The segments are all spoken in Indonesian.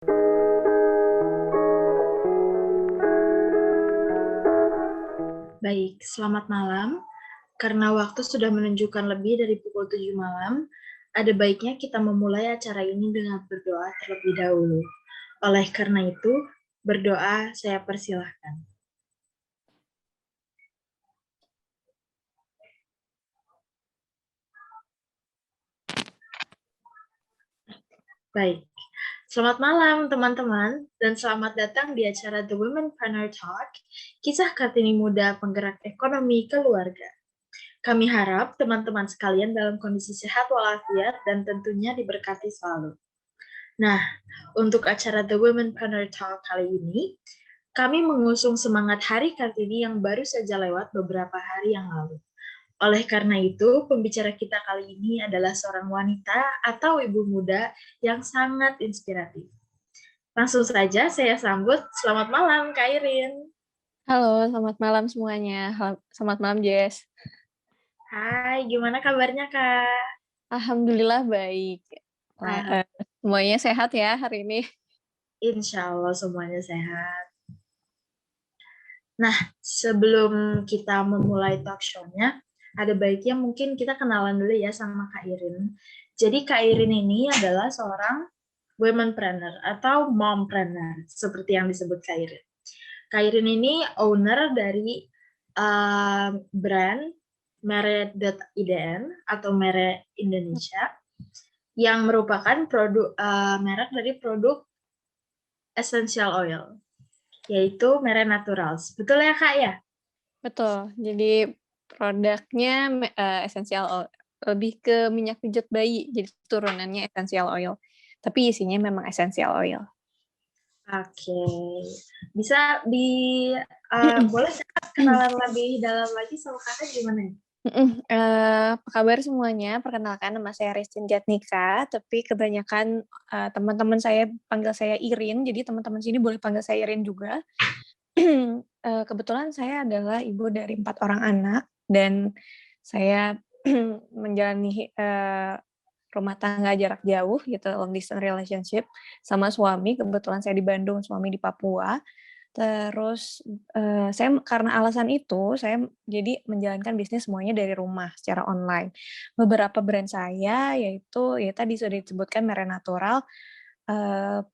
Baik, selamat malam. Karena waktu sudah menunjukkan lebih dari pukul 7 malam, ada baiknya kita memulai acara ini dengan berdoa terlebih dahulu. Oleh karena itu, berdoa saya persilahkan. Baik, selamat malam teman-teman, dan selamat datang di acara The Womenpreneur Talk, kisah Kartini muda penggerak ekonomi keluarga. Kami harap teman-teman sekalian dalam kondisi sehat walafiat dan tentunya diberkati selalu. Nah, untuk acara The Womenpreneur Talk kali ini, kami mengusung semangat Hari Kartini yang baru saja lewat beberapa hari yang lalu. Oleh karena itu, pembicara kita kali ini adalah seorang wanita atau ibu muda yang sangat inspiratif. Langsung saja saya sambut, selamat malam Kak Irin. Halo, selamat malam semuanya. Selamat malam, Jess. Hai, gimana kabarnya Kak? Alhamdulillah baik. Semuanya sehat ya hari ini. Insya Allah semuanya sehat. Nah, sebelum kita memulai talk show-nya, ada baiknya mungkin kita kenalan dulu ya sama Kak Irin. Jadi Kak Irin ini adalah seorang womenpreneur atau mompreneur, seperti yang disebut Kak Irin. Kak Irin ini owner dari brand Mere.idn atau Mere Indonesia, yang merupakan produk merek dari produk essential oil, yaitu Mere Naturals. Betul ya Kak ya? Betul. Jadi produknya essential oil, lebih ke minyak pijat bayi. Jadi turunannya essential oil. Tapi isinya memang essential oil. Oke, bisa boleh kenalan lebih dalam lagi sama kakak gimana ya? Apa kabar semuanya? Perkenalkan, nama saya Ristin Jatnika, tapi kebanyakan teman-teman saya panggil saya Irin, jadi teman-teman sini boleh panggil saya Irin juga. Kebetulan saya adalah ibu dari 4 orang anak, dan saya menjalani rumah tangga jarak jauh gitu, long distance relationship sama suami. Kebetulan saya di Bandung, suami di Papua. Terus, saya karena alasan itu, saya jadi menjalankan bisnis semuanya dari rumah secara online. Beberapa brand saya yaitu, ya tadi sudah disebutkan Mere Natural,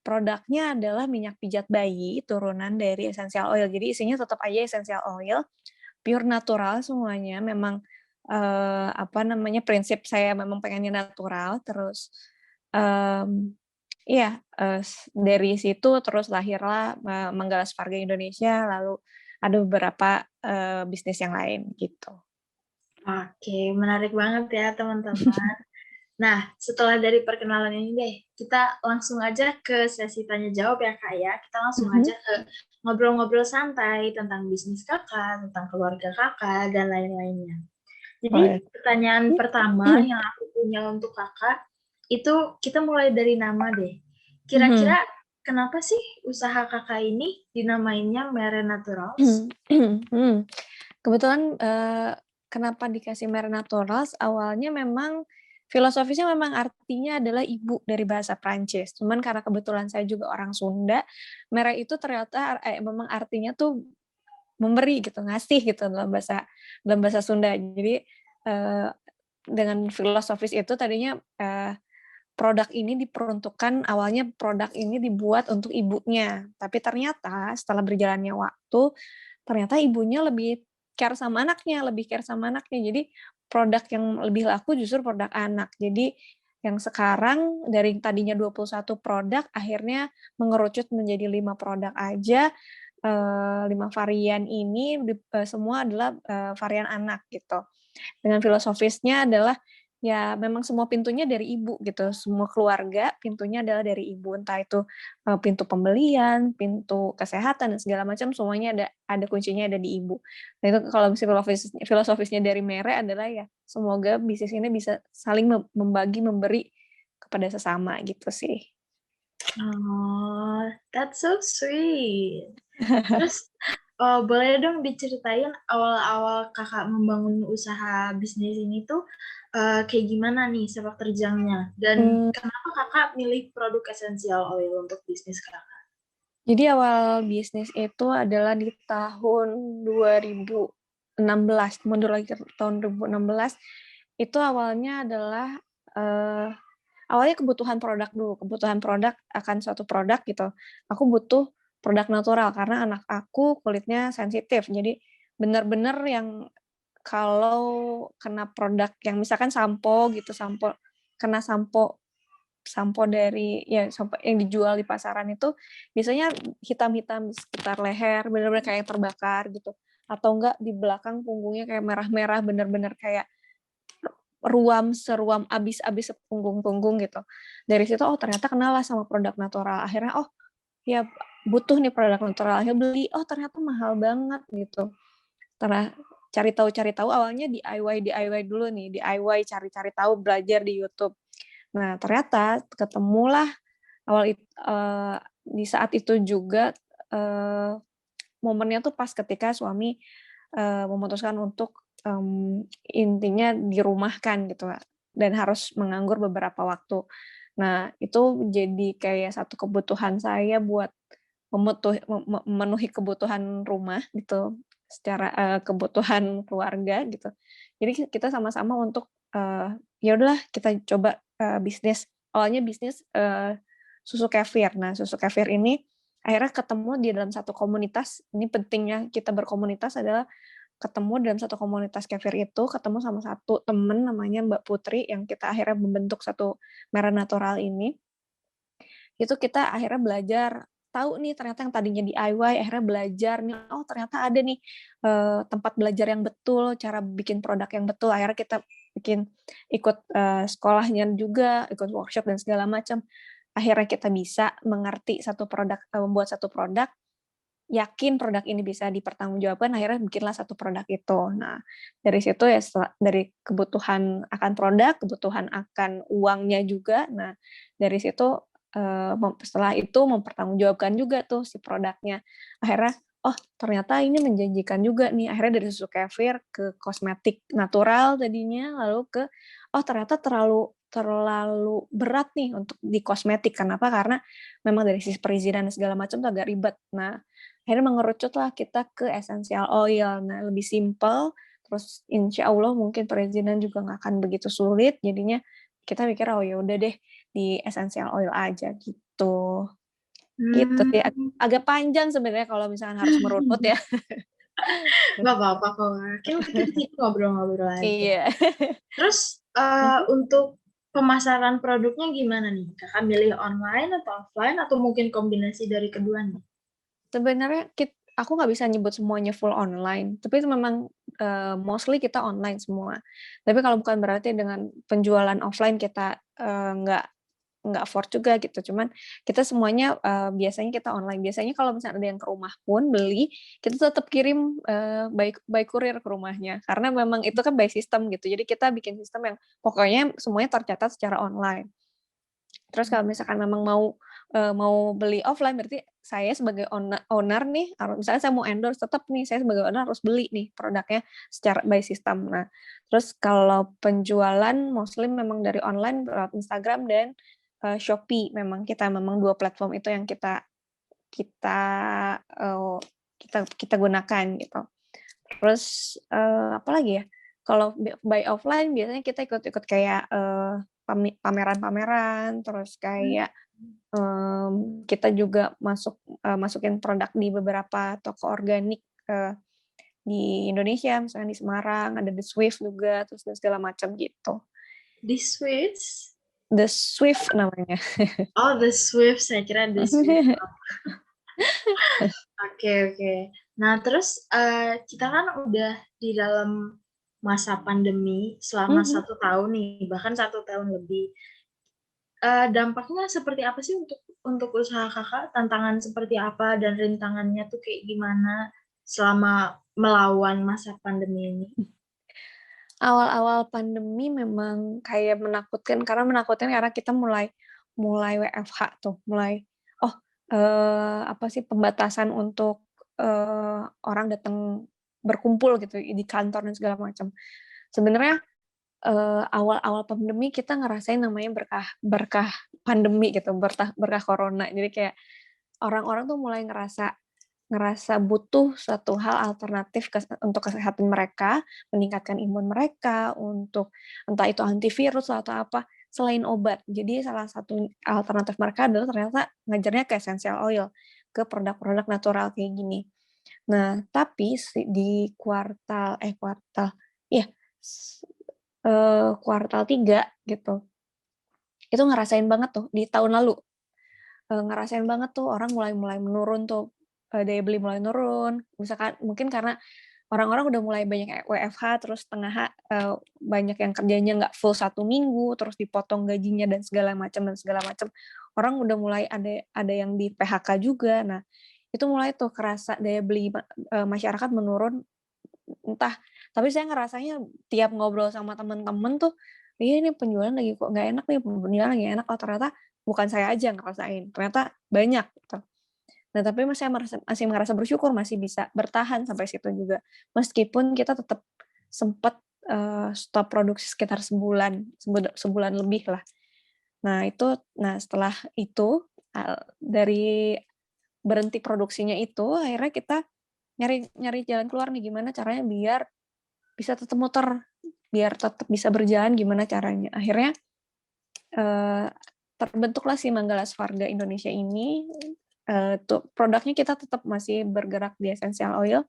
produknya adalah minyak pijat bayi turunan dari essential oil. Jadi isinya tetap aja essential oil, pure natural semuanya. Memang, prinsip saya memang pengennya natural, terus, mmm iya, dari situ terus lahirlah Manggala Safarga Indonesia, lalu ada beberapa, bisnis yang lain gitu. Oke, menarik banget ya teman-teman. Nah, setelah dari perkenalan ini deh, kita langsung aja ke sesi tanya jawab ya Kak ya. Kita langsung aja ke ngobrol-ngobrol santai tentang bisnis kakak, tentang keluarga kakak, dan lain-lainnya. Boleh. Jadi pertanyaan pertama yang aku punya untuk kakak, itu kita mulai dari nama deh. Kira-kira kenapa sih usaha kakak ini dinamainnya Mere Naturals? Kebetulan, kenapa dikasih Mere Naturals, awalnya memang filosofisnya memang artinya adalah ibu dari bahasa Prancis. Cuman karena kebetulan saya juga orang Sunda, Mere itu ternyata memang artinya tuh memberi gitu, ngasih gitu dalam bahasa Sunda. Jadi, eee, dengan filosofis itu tadinya, produk ini diperuntukkan awalnya produk ini dibuat untuk ibunya, tapi ternyata setelah berjalannya waktu, ternyata ibunya lebih care sama anaknya, lebih care sama anaknya. Jadi produk yang lebih laku justru produk anak. Jadi yang sekarang dari tadinya 21 produk akhirnya mengerucut menjadi 5 produk aja, 5 varian ini semua adalah, varian anak gitu. Dengan filosofisnya adalah, ya memang semua pintunya dari ibu gitu, semua keluarga pintunya adalah dari ibu, entah itu, pintu pembelian, pintu kesehatan, dan segala macam semuanya ada kuncinya ada di ibu. Nah itu kalau filosofisnya dari Mere adalah ya, semoga bisnis ini bisa saling membagi, memberi kepada sesama gitu sih. Oh, that's so sweet. Terus Boleh dong diceritain awal-awal kakak membangun usaha bisnis ini tuh kayak gimana nih sepak terjangnya? Dan Hmm, kenapa kakak milih produk essential oil untuk bisnis kakak? jadi awal bisnis itu adalah di tahun 2016, mundur lagi ke tahun 2016, itu awalnya adalah eh, awalnya kebutuhan produk dulu, kebutuhan produk akan suatu produk gitu. Aku butuh produk natural karena anak aku kulitnya sensitif. Jadi benar-benar yang kalau kena produk yang misalkan sampo gitu, sampo kena sampo sampo dari ya sampo yang dijual di pasaran itu biasanya hitam-hitam di sekitar leher, benar-benar kayak terbakar gitu. Atau enggak di belakang punggungnya kayak merah-merah, benar-benar kayak seruam abis-abis sepunggung-punggung gitu. Dari situ, oh ternyata kenal lah sama produk natural. Akhirnya, oh ya butuh nih produk natural. Akhirnya beli, oh ternyata mahal banget gitu. Setelah cari tahu awalnya DIY dulu nih, DIY cari-cari tahu, belajar di YouTube. Nah ternyata ketemulah di saat itu juga momennya tuh pas ketika suami memutuskan untuk intinya dirumahkan gitu dan harus menganggur beberapa waktu. Nah itu jadi kayak satu kebutuhan saya buat memenuhi kebutuhan rumah gitu, secara kebutuhan keluarga gitu. Jadi kita sama-sama untuk ya udahlah kita coba bisnis. Awalnya bisnis susu kefir. Nah susu kefir ini akhirnya ketemu di dalam satu komunitas. Ini pentingnya kita berkomunitas adalah ketemu dalam satu komunitas kefir itu, ketemu sama satu temen namanya Mbak Putri yang kita akhirnya membentuk satu merek natural ini. Itu kita akhirnya belajar tahu nih ternyata yang tadinya DIY akhirnya belajar nih, oh ternyata ada nih tempat belajar yang betul, cara bikin produk yang betul. Akhirnya kita ikut sekolahnya juga, ikut workshop dan segala macam. Akhirnya kita bisa mengerti satu produk, membuat satu produk, yakin produk ini bisa dipertanggungjawabkan, akhirnya bikinlah satu produk itu. Nah, dari situ ya dari kebutuhan akan produk, kebutuhan akan uangnya juga. Nah, dari situ setelah itu mempertanggungjawabkan juga tuh si produknya. Akhirnya, oh ternyata ini menjanjikan juga nih. Akhirnya dari susu kefir ke kosmetik natural tadinya, lalu ke oh ternyata terlalu terlalu berat nih untuk di kosmetik. Kenapa? Karena memang dari sisi perizinan dan segala macam tuh agak ribet. Nah, akhirnya mengerucutlah kita ke essential oil. Nah, lebih simpel, terus insya Allah mungkin perizinan juga nggak akan begitu sulit, jadinya kita mikir, oh ya udah deh, di essential oil aja gitu. Gitu sih, Hmm, agak panjang sebenarnya kalau misalkan harus merunut ya. nggak apa-apa kok. Kan kita di sini ngobrol-ngobrol aja. Iya. Terus untuk pemasaran produknya gimana nih? Kakak milih online atau offline atau mungkin kombinasi dari keduanya? Sebenarnya aku nggak bisa nyebut semuanya full online, tapi itu memang mostly kita online semua. Tapi kalau bukan berarti dengan penjualan offline kita nggak afford juga gitu. Cuman kita semuanya biasanya kita online. Biasanya kalau misalnya ada yang ke rumah pun beli, kita tetap kirim by courier ke rumahnya. Karena memang itu kan by system gitu. Jadi kita bikin sistem yang pokoknya semuanya tercatat secara online. Terus kalau misalkan memang mau beli offline berarti saya sebagai owner nih misalnya saya mau endorse tetap nih saya sebagai owner harus beli nih produknya secara by system. Nah, terus kalau penjualan mostly memang dari online lewat Instagram dan Shopee. Memang dua platform itu yang kita uh, kita gunakan gitu. Terus apa lagi ya? Kalau by offline biasanya kita ikut-ikut kayak pameran-pameran, terus kayak kita juga masukin produk di beberapa toko organik di Indonesia, misalnya di Semarang, ada The Swift juga, terus dan segala macam gitu. The Swiss? The Swift namanya. Oh, The Swift. Saya kira The Swift. Oke, oke. Nah, terus kita kan udah di dalam masa pandemi selama Mhm. 1 tahun nih, bahkan 1 tahun lebih. Dampaknya seperti apa sih untuk usaha kakak? Tantangan seperti apa dan rintangannya tuh kayak gimana selama melawan masa pandemi ini? Awal-awal pandemi memang kayak menakutkan karena kita mulai mulai WFH tuh, mulai, oh, apa sih, pembatasan untuk orang datang berkumpul gitu di kantor dan segala macam. Sebenarnya awal-awal pandemi kita ngerasain namanya berkah pandemi gitu, berkah corona. Jadi kayak orang-orang tuh mulai ngerasa butuh suatu hal alternatif untuk kesehatan mereka, meningkatkan imun mereka, untuk entah itu antivirus atau apa, selain obat. Jadi salah satu alternatif mereka adalah ternyata ngajarnya ke essential oil, ke produk-produk natural kayak gini. Nah, tapi di ya, kuartal 3 gitu, itu ngerasain banget tuh di tahun lalu, ngerasain banget tuh orang mulai mulai menurun tuh, daya beli mulai nurun, misalkan mungkin karena orang-orang udah mulai banyak WFH, terus banyak yang kerjanya nggak full 1 minggu, terus dipotong gajinya dan segala macam. Orang udah mulai ada yang di-PHK juga. Nah, itu mulai tuh kerasa daya beli masyarakat menurun, entah tapi saya ngerasanya tiap ngobrol sama temen-temen tuh, "Iya ini penjualan lagi kok nggak enak nih, penjualan lagi enak." Oh ternyata bukan saya aja yang ngerasain, ternyata banyak gitu. Nah, tapi saya masih merasa bersyukur masih bisa bertahan sampai situ juga. Meskipun kita tetap sempat, stop produksi sekitar sebulan lebih lah. Nah, setelah itu, dari berhenti produksinya itu, akhirnya kita nyari nyari jalan keluar nih, gimana caranya biar bisa tetap muter, biar tetap bisa berjalan gimana caranya. Akhirnya, eee, terbentuklah si Manggala Swarga Indonesia ini, produknya kita tetap masih bergerak di essential oil,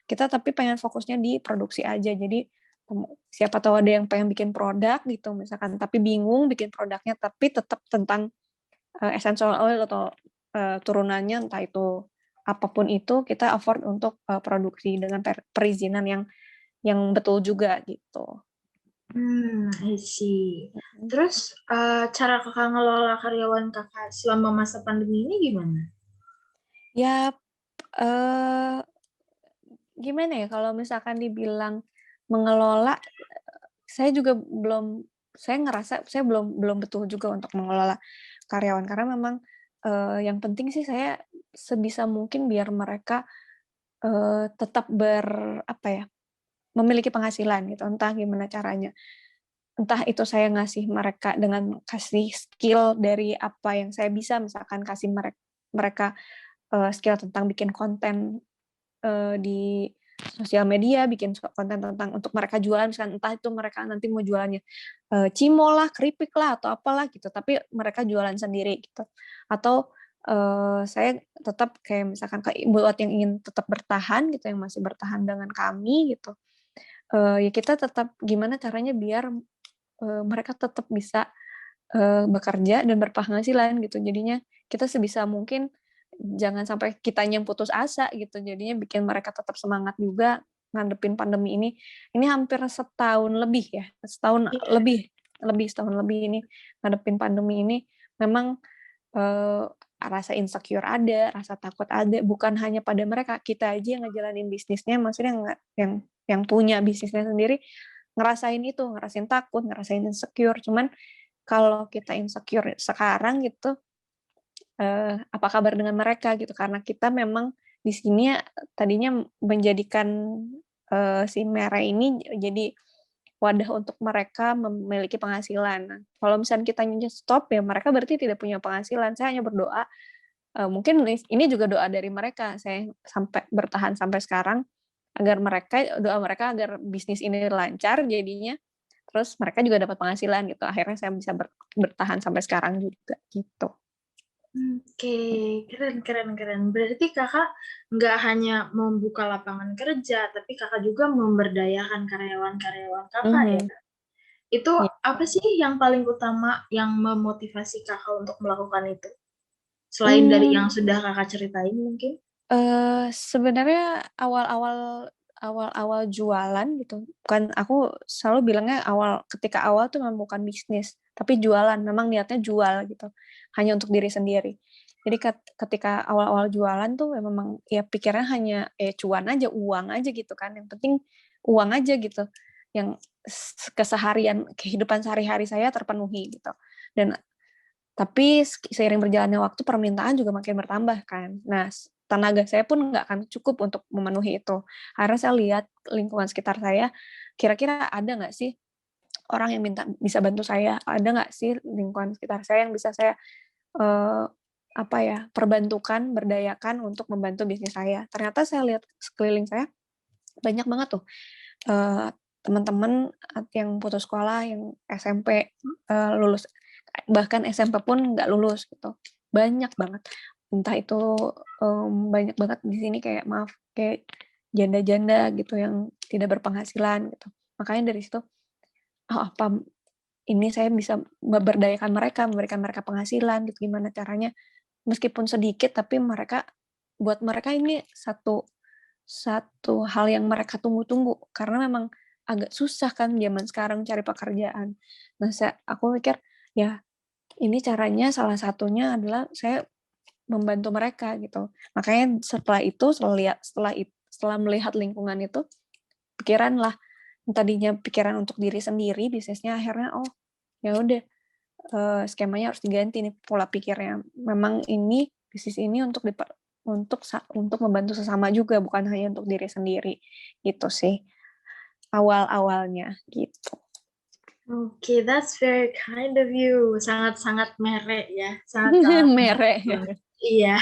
kita tapi pengen fokusnya di produksi aja. Jadi, siapa tahu ada yang pengen bikin produk gitu misalkan, tapi bingung bikin produknya, tapi tetap tentang, essential oil atau, turunannya entah itu apapun itu, kita afford untuk, produksi dengan perizinan yang betul juga gitu. I see. Mhm. Terus, cara Kakak ngelola karyawan Kakak selama masa pandemi ini gimana? Ya, eee, gimana ya, kalau misalkan dibilang mengelola, saya juga saya ngerasa saya belum betul juga untuk mengelola karyawan, karena memang, yang penting sih saya sebisa mungkin biar mereka, tetap apa ya, memiliki penghasilan gitu, entah gimana caranya. Entah itu saya ngasih mereka dengan kasih skill dari apa yang saya bisa, misalkan kasih mereka, skill tentang bikin konten, di sosial media, bikin konten tentang untuk mereka jualan, misalkan entah itu mereka nanti mau jualannya, cimol lah, keripik lah, atau apalah gitu, tapi mereka jualan sendiri gitu. Atau, saya tetap kayak misalkan buat yang ingin tetap bertahan gitu, yang masih bertahan dengan kami gitu, ya kita tetap gimana caranya biar, mereka tetap bisa, bekerja dan berpenghasilan gitu. Jadinya kita sebisa mungkin jangan sampai kitanya yang putus asa gitu, jadinya bikin mereka tetap semangat juga ngadepin pandemi ini. Ini hampir setahun lebih ya, setahun Iya. lebih lebih setahun lebih ini ngadepin pandemi ini. Memang, eee, rasa insecure ada, rasa takut ada, bukan hanya pada mereka, kita aja yang ngejalanin bisnisnya, maksudnya yang punya bisnisnya sendiri ngerasain itu, ngerasain takut, ngerasain insecure. Cuman kalau kita insecure sekarang gitu, apa kabar dengan mereka gitu, karena kita memang di sini tadinya menjadikan, si Mere ini jadi wadah untuk mereka memiliki penghasilan. Nah, kalau misalnya kitanya stop, ya mereka berarti tidak punya penghasilan. Saya hanya berdoa, mungkin ini juga doa dari mereka, saya sampai bertahan sampai sekarang, doa mereka agar bisnis ini lancar jadinya, terus mereka juga dapat penghasilan gitu, akhirnya saya bisa bertahan sampai sekarang juga, gitu. Oke, keren keren keren. Berarti Kakak nggak hanya membuka lapangan kerja, tapi Kakak juga memberdayakan karyawan-karyawan Kakak ya? Mhm, Itu iya. apa sih yang paling utama yang memotivasi Kakak untuk melakukan itu? Selain dari Mmm, yang sudah Kakak ceritain mungkin? sebenarnya awal-awal jualan gitu, bukan aku selalu bilangnya ketika awal tuh memang bukan bisnis, tapi jualan, memang niatnya jual gitu, hanya untuk diri sendiri. Jadi ketika awal-awal jualan tuh ya memang ya pikirannya hanya, cuan aja, uang aja gitu kan, yang penting uang aja gitu, yang keseharian kehidupan sehari-hari saya terpenuhi gitu. Dan tapi seiring berjalannya waktu permintaan juga makin bertambah kan. Nah, tenaga saya pun nggak akan cukup untuk memenuhi itu. Akhirnya saya lihat lingkungan sekitar saya, kira-kira ada nggak sih orang yang bisa bantu saya? Ada nggak sih lingkungan sekitar saya yang bisa saya perbantukan, berdayakan untuk membantu bisnis saya. Ternyata saya lihat sekeliling saya banyak banget tuh teman-teman yang putus sekolah, yang SMP lulus, bahkan SMP pun nggak lulus gitu. Banyak banget. Entah itu banyak banget di sini kayak janda-janda gitu yang tidak berpenghasilan gitu. Makanya dari situ, ini saya bisa memberdayakan mereka, memberikan mereka penghasilan gitu, gimana caranya meskipun sedikit tapi buat mereka ini satu hal yang mereka tunggu-tunggu karena memang agak susah kan zaman sekarang cari pekerjaan. Nah, aku mikir ya ini caranya salah satunya adalah saya membantu mereka gitu. Makanya setelah melihat lingkungan itu, tadinya pikiran untuk diri sendiri, bisnisnya akhirnya ya udah skemanya harus diganti nih pola pikirnya. Memang ini bisnis ini untuk membantu sesama juga, bukan hanya untuk diri sendiri. Gitu sih awal-awalnya gitu. Oke, that's very kind of you. Sangat-sangat merek ya. Sangat-sangat merek. Iya.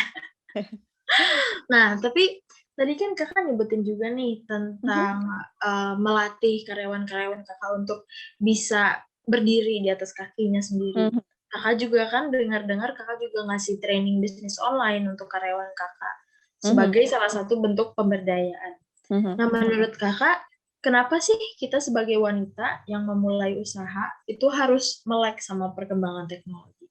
Nah, tapi tadi kan kakak nyebutin juga nih tentang melatih karyawan-karyawan kakak untuk bisa berdiri di atas kakinya sendiri. Kakak juga kan dengar-dengar kakak juga ngasih training bisnis online untuk karyawan kakak sebagai salah satu bentuk pemberdayaan. Nah, menurut kakak, kenapa sih kita sebagai wanita yang memulai usaha itu harus melek sama perkembangan teknologi?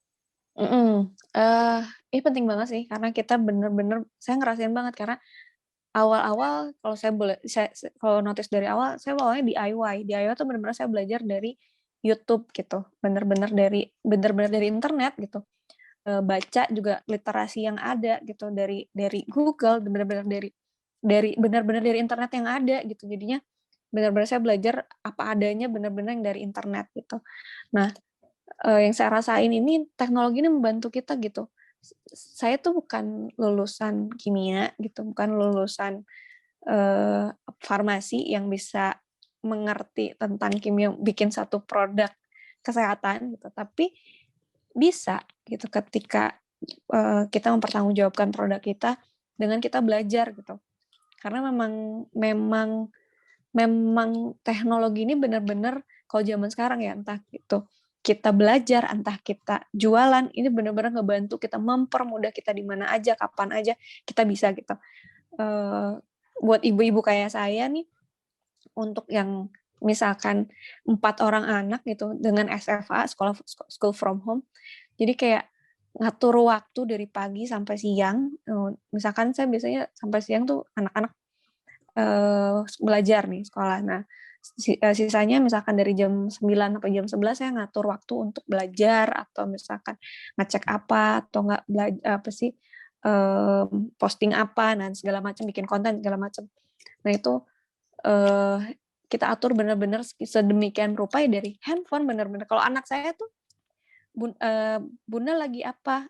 Ini penting banget sih karena kita bener-bener saya ngerasain banget karena awal-awal kalau notice dari awal saya awalnya DIY. DIY tuh bener-bener saya belajar dari YouTube gitu, bener-bener dari internet gitu. Baca juga literasi yang ada gitu dari Google, bener-bener dari internet yang ada gitu. Jadinya benar-benar saya belajar apa adanya benar-benar yang dari internet gitu. Nah, yang saya rasain ini teknologi ini membantu kita gitu. Saya tuh bukan lulusan kimia gitu, bukan lulusan farmasi yang bisa mengerti tentang kimia bikin satu produk kesehatan gitu, tapi bisa gitu ketika kita mempertanggungjawabkan produk kita dengan kita belajar gitu. Karena memang teknologi ini benar-benar kalau zaman sekarang ya entah gitu kita belajar, entah kita jualan, ini benar-benar ngebantu kita mempermudah kita di mana aja, kapan aja kita bisa gitu. Buat ibu-ibu kayak saya nih, untuk yang misalkan 4 orang anak gitu dengan SFA, school from home, jadi kayak ngatur waktu dari pagi sampai siang, misalkan saya biasanya sampai siang tuh anak-anak belajar nih sekolah. Nah, sisanya misalkan dari jam 9 sampai jam 11 saya ngatur waktu untuk belajar atau misalkan ngecek apa atau nggak posting apa, nah segala macam, bikin konten segala macam. Nah itu kita atur benar-benar sedemikian rupa ya dari handphone benar-benar. Kalau anak saya tuh Bunda lagi apa?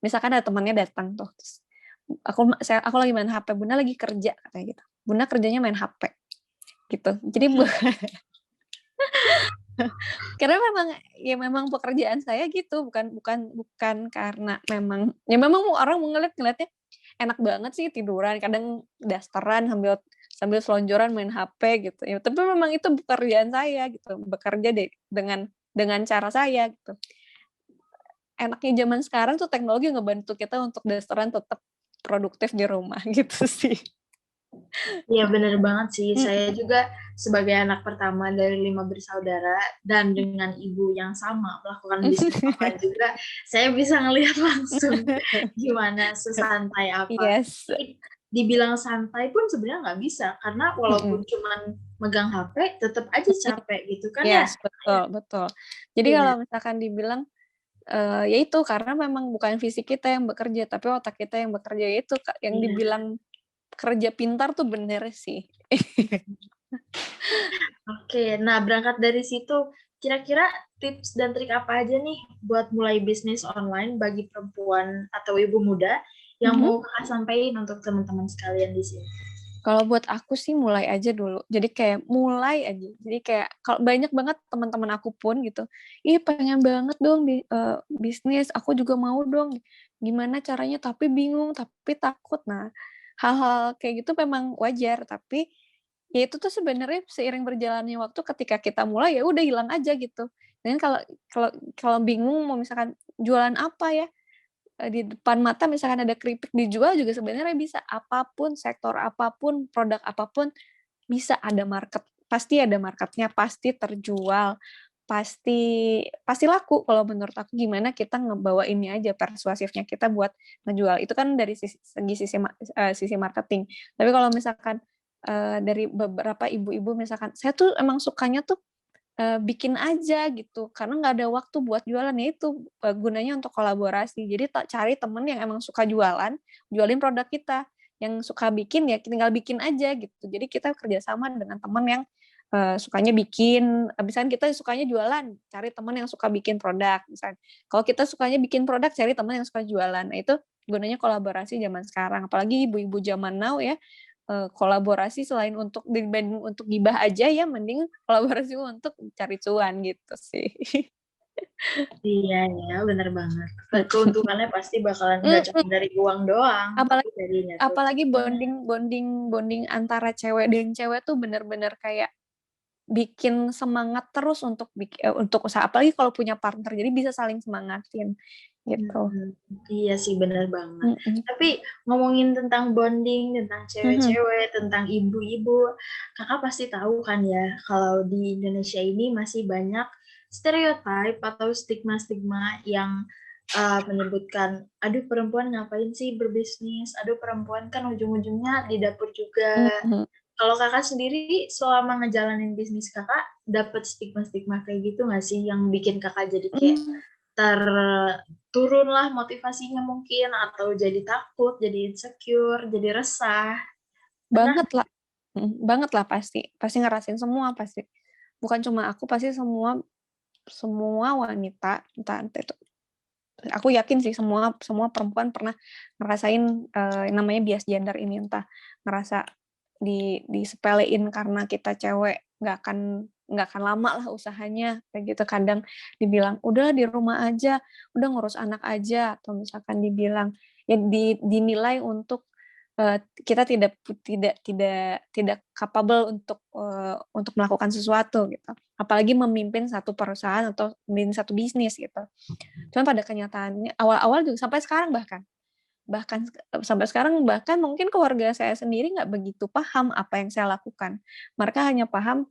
Misalkan ada temannya datang tuh. Terus aku lagi main HP, Bunda lagi kerja katanya gitu. Bunda kerjanya main HP gitu. Jadi karena memang pekerjaan saya gitu, bukan karena memang orang ngeliatnya enak banget sih tiduran, kadang dasteran sambil selonjoran main HP gitu. Ya, tapi memang itu pekerjaan saya gitu, bekerja dengan cara saya gitu. Enaknya zaman sekarang tuh teknologi ngebantu kita untuk dasteran tetap produktif di rumah gitu sih. Iya benar banget sih. Saya juga sebagai anak pertama dari 5 bersaudara dan dengan ibu yang sama melakukan bisnis online juga, saya bisa ngelihat langsung gimana sesantai apa. Yes. Dibilang santai pun sebenarnya nggak bisa karena walaupun cuman megang HP tetap aja capek gitu kan ya. Yes, betul. Jadi kalau misalkan dibilang ya itu karena memang bukan fisik kita yang bekerja tapi otak kita yang bekerja, itu yang dibilang kerja pintar tuh bener sih. Oke, nah berangkat dari situ, kira-kira tips dan trik apa aja nih buat mulai bisnis online bagi perempuan atau ibu muda yang mau Kakak sampaikan untuk teman-teman sekalian di sini? Kalau buat aku sih mulai aja dulu. Jadi kayak mulai aja. Jadi kayak kalau banyak banget teman-teman aku pun gitu, ih pengen banget dong bisnis, aku juga mau dong. Gimana caranya? Tapi bingung, tapi takut. Nah, hal-hal kayak gitu memang wajar. Tapi ya itu tuh sebenarnya seiring berjalannya waktu ketika kita mulai ya udah hilang aja gitu. Dan kalau kalau kalau bingung mau misalkan jualan apa ya? Di depan mata misalkan ada keripik dijual juga sebenarnya bisa, apapun, sektor apapun, produk apapun, bisa ada market, pasti ada marketnya, pasti terjual, pasti pasti laku kalau menurut aku. Gimana kita ngebawainnya aja, persuasifnya kita buat ngejual. Itu kan dari sisi marketing. Tapi kalau misalkan, dari beberapa ibu-ibu misalkan, "Saya tuh emang sukanya tuh bikin aja gitu, karena nggak ada waktu buat jualan." Ya itu, gunanya untuk kolaborasi. Jadi cari temen yang emang suka jualan, jualin produk kita. Yang suka bikin ya tinggal bikin aja gitu. Jadi kita kerjasama dengan temen yang, sukanya bikin, misalkan kita sukanya jualan, cari temen yang suka bikin produk misalnya. Kalau kita sukanya bikin produk, cari temen yang suka jualan. Nah itu gunanya kolaborasi zaman sekarang, apalagi ibu-ibu zaman now ya, kolaborasi selain untuk dibanding untuk gibah aja ya mending kolaborasi untuk cari cuan gitu sih. Iya ya, benar banget. Keuntungannya pasti bakalan nggak cuma Mhm, dari uang doang, tapi apalagi dari apalagi networking-nya. bonding antara cewek dan cewek tuh bener-bener kayak bikin semangat terus untuk usaha, apalagi kalau punya partner, jadi bisa saling semangatin, gitu. Mhm, iya sih benar banget. Mhm, Tapi ngomongin tentang bonding, tentang mhm, cewek-cewek, tentang ibu-ibu, Kakak pasti tahu kan ya, kalau di Indonesia ini masih banyak stereotip atau stigma-stigma yang menyebutkan, aduh perempuan ngapain sih berbisnis, aduh perempuan kan ujung-ujungnya di dapur juga. mhm, Kalau Kakak sendiri selama ngejalanin bisnis Kakak, dapet stigma-stigma kayak gitu nggak sih yang bikin Kakak jadi kayak mmm, turunlah motivasinya mungkin atau jadi takut, jadi insecure, jadi resah. Pernah banget lah, banget lah pasti, pasti ngerasain semua pasti. Bukan cuma aku, pasti semua semua wanita, entah itu aku yakin sih semua semua perempuan pernah ngerasain, namanya bias gender ini, entah ngerasa disepelein karena kita cewek, nggak akan lama lah usahanya, kayak gitu. Kadang dibilang, "Udah di rumah aja, udah ngurus anak aja," atau misalkan dibilang ya dinilai untuk, kita tidak capable untuk melakukan sesuatu gitu, apalagi memimpin satu perusahaan atau memimpin satu bisnis gitu. Cuman pada kenyataannya awal-awal juga sampai sekarang bahkan sampai sekarang bahkan mungkin keluarga saya sendiri nggak begitu paham apa yang saya lakukan. Mereka hanya paham,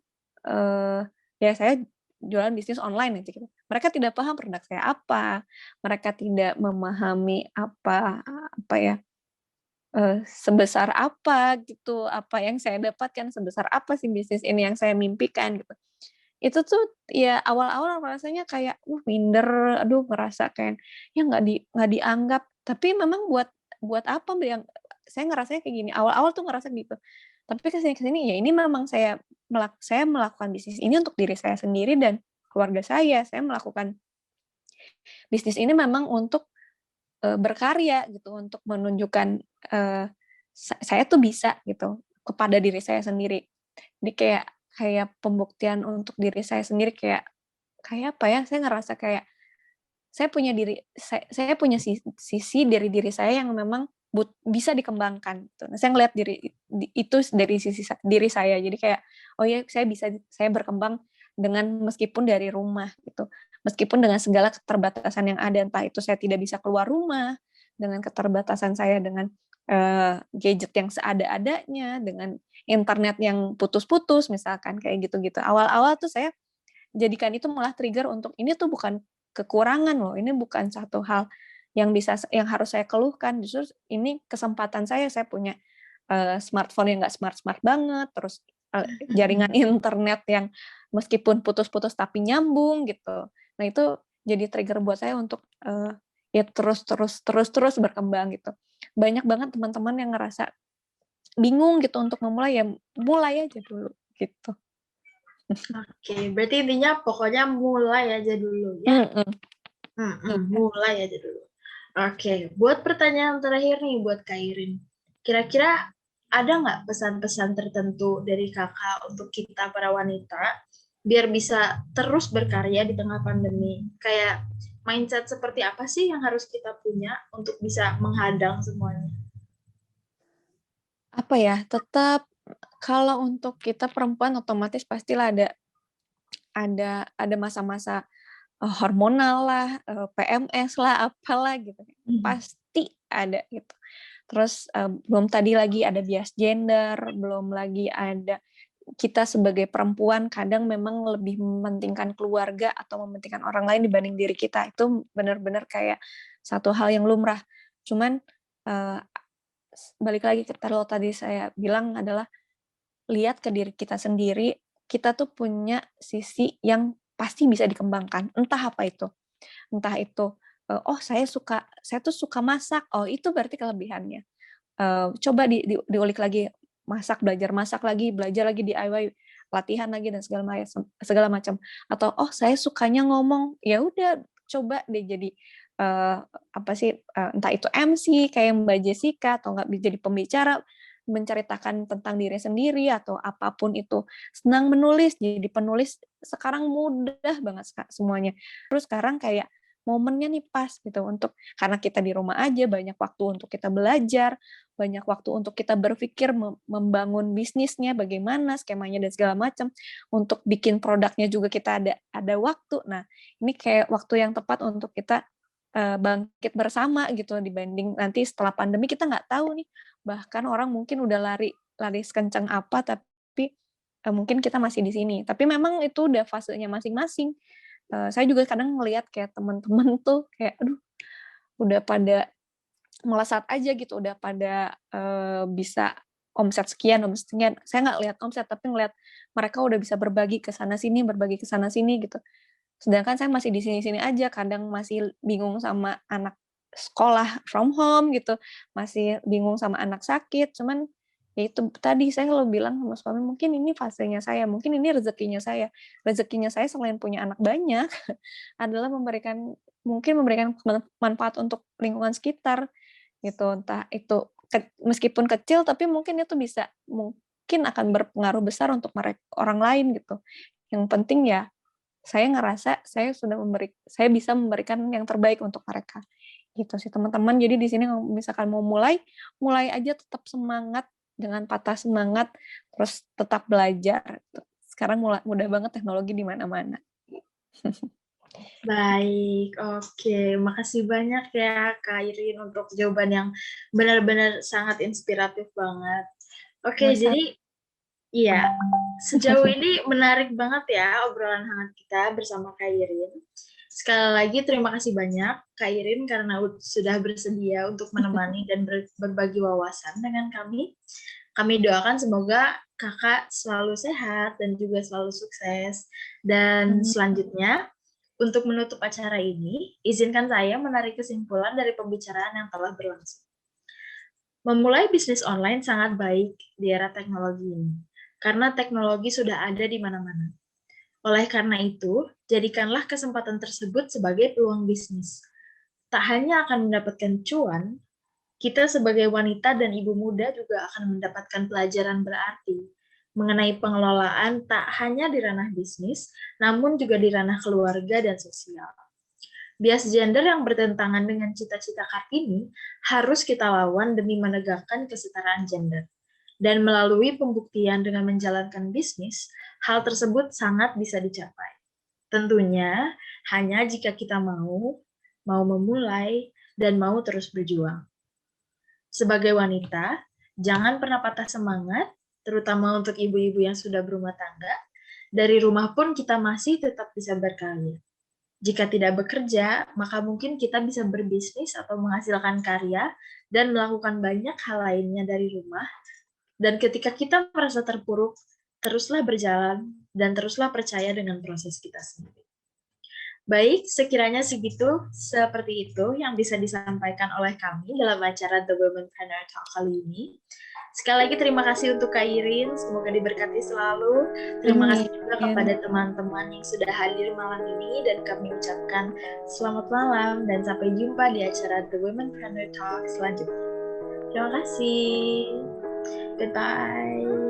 ya saya jualan bisnis online aja gitu. Mereka tidak paham produk saya apa, mereka tidak memahami apa ya, sebesar apa gitu, apa yang saya dapatkan, sebesar apa sih bisnis ini yang saya mimpikan gitu. Itu tuh ya awal-awal rasanya kayak, minder, aduh ngerasa kayak, ya nggak dianggap. Tapi memang buat apa yang saya ngerasanya kayak gini, awal-awal tuh ngerasa gitu. Tapi ke sini ya ini memang saya melakukan bisnis ini untuk diri saya sendiri dan keluarga saya. Saya melakukan bisnis ini memang untuk, berkarya gitu, untuk menunjukkan, eee, saya tuh bisa gitu, kepada diri saya sendiri. Jadi kayak pembuktian untuk diri saya sendiri, kayak apa ya, saya ngerasa kayak saya punya sisi dari diri saya yang memang bisa dikembangkan gitu. Nah, saya ngelihat itu dari diri saya. Jadi kayak, oh ya saya berkembang meskipun dari rumah gitu. Meskipun dengan segala keterbatasan yang ada, entah itu saya tidak bisa keluar rumah, dengan keterbatasan saya dengan, gadget yang seada-adanya, dengan internet yang putus-putus misalkan, kayak gitu-gitu. Awal-awal tuh saya jadikan itu malah trigger untuk, ini tuh bukan kekurangan loh, ini bukan satu hal yang harus saya keluhkan, justru ini kesempatan saya punya, smartphone yang nggak smart-smart banget, terus, jaringan internet yang meskipun putus-putus tapi nyambung gitu. Nah itu jadi trigger buat saya untuk, ya terus berkembang gitu. Banyak banget teman-teman yang ngerasa bingung gitu untuk memulai, ya mulai aja dulu gitu. Oke, berarti intinya pokoknya mulai aja dulu ya? Mhm, Mhm, iya. mulai aja dulu. Oke, buat pertanyaan terakhir nih buat Kak Irin. Kira-kira ada nggak pesan-pesan tertentu dari kakak untuk kita para wanita biar bisa terus berkarya di tengah pandemi? Kayak mindset seperti apa sih yang harus kita punya untuk bisa menghadang semuanya? Apa ya, tetap kalau untuk kita perempuan otomatis pastilah ada masa-masa, hormonal lah, PMS lah, apalah gitu, Mhm. pasti ada gitu. Terus, belum tadi lagi ada bias gender, belum lagi ada kita sebagai perempuan kadang memang lebih mementingkan keluarga atau mementingkan orang lain dibanding diri kita. Itu benar-benar kayak satu hal yang lumrah. Cuman, eee, balik lagi ke kalau tadi saya bilang adalah lihat ke diri kita sendiri, kita tuh punya sisi yang pasti bisa dikembangkan, entah apa itu. Entah itu, "Oh saya tuh suka masak," oh itu berarti kelebihannya. Coba diulik lagi, masak lagi, belajar lagi DIY, latihan lagi dan segala macam. Atau, "Oh saya sukanya ngomong," ya udah coba deh jadi, apa sih, entah itu MC kayak Mbak Jessica atau enggak jadi pembicara, menceritakan tentang diri sendiri atau apapun itu. Senang menulis, jadi penulis sekarang mudah banget semuanya. Terus sekarang kayak momennya nih pas gitu untuk karena kita di rumah aja, banyak waktu untuk kita belajar, banyak waktu untuk kita berpikir membangun bisnisnya bagaimana, skemanya dan segala macam. Untuk bikin produknya juga kita ada waktu. Nah, ini kayak waktu yang tepat untuk kita, bangkit bersama gitu dibanding nanti setelah pandemi kita nggak tahu nih, bahkan orang mungkin udah lari lari sekencang apa tapi, mungkin kita masih di sini. Tapi memang itu udah fasenya masing-masing. Saya juga kadang ngelihat kayak teman-teman tuh kayak, aduh udah pada melesat aja gitu, udah pada, bisa omset sekian omset sekian. Saya nggak lihat omset, tapi ngelihat mereka udah bisa berbagi ke sana sini berbagi ke sana sini gitu. Sedangkan saya masih di sini-sini aja, kadang masih bingung sama anak sekolah from home gitu, masih bingung sama anak sakit, cuman ya itu tadi saya selalu bilang sama suami, "Mungkin ini fasenya saya, mungkin ini rezekinya saya." Rezekinya saya selain punya anak banyak adalah memberikan manfaat untuk lingkungan sekitar. Gitu, entah itu meskipun kecil tapi mungkin itu bisa mungkin akan berpengaruh besar untuk orang lain gitu. Yang penting ya saya ngerasa saya bisa memberikan yang terbaik untuk mereka, gitu sih teman-teman. Jadi di sini kalau misalkan mau mulai, mulai aja tetap semangat, jangan patah semangat, terus tetap belajar, gitu. Sekarang mudah banget teknologi di mana-mana. Baik, oke. Makasih banyak ya Kak Irin untuk jawaban yang benar-benar sangat inspiratif banget. Oke, Sama-sama. jadi iya, sejauh ini menarik banget ya obrolan hangat kita bersama Kak Irin. Sekali lagi terima kasih banyak Kak Irin karena sudah bersedia untuk menemani dan berbagi wawasan dengan kami. Kami doakan semoga Kakak selalu sehat dan juga selalu sukses. Dan Amin. selanjutnya, untuk menutup acara ini, izinkan saya menarik kesimpulan dari pembicaraan yang telah berlangsung. Memulai bisnis online sangat baik di era teknologi ini, karena teknologi sudah ada di mana-mana. Oleh karena itu, jadikanlah kesempatan tersebut sebagai peluang bisnis. Tak hanya akan mendapatkan cuan, kita sebagai wanita dan ibu muda juga akan mendapatkan pelajaran berarti mengenai pengelolaan tak hanya di ranah bisnis, namun juga di ranah keluarga dan sosial. Bias gender yang bertentangan dengan cita-cita Kartini harus kita lawan demi menegakkan kesetaraan gender. Dan melalui pembuktian dengan menjalankan bisnis, hal tersebut sangat bisa dicapai. Tentunya hanya jika kita mau memulai, dan mau terus berjuang. Sebagai wanita, jangan pernah patah semangat, terutama untuk ibu-ibu yang sudah berumah tangga. Dari rumah pun kita masih tetap bisa berkarya. Jika tidak bekerja, maka mungkin kita bisa berbisnis atau menghasilkan karya dan melakukan banyak hal lainnya dari rumah. Dan ketika kita merasa terpuruk, teruslah berjalan dan teruslah percaya dengan proses kita sendiri. Baik, sekiranya seperti itu yang bisa disampaikan oleh kami dalam acara The Womenpreneur Talk kali ini. Sekali lagi terima kasih untuk Kak Irin, semoga diberkati selalu. Terima kasih juga kepada teman-teman yang sudah hadir malam ini dan kami ucapkan selamat malam dan sampai jumpa di acara The Womenpreneur Talk selanjutnya. Terima kasih. Goodbye.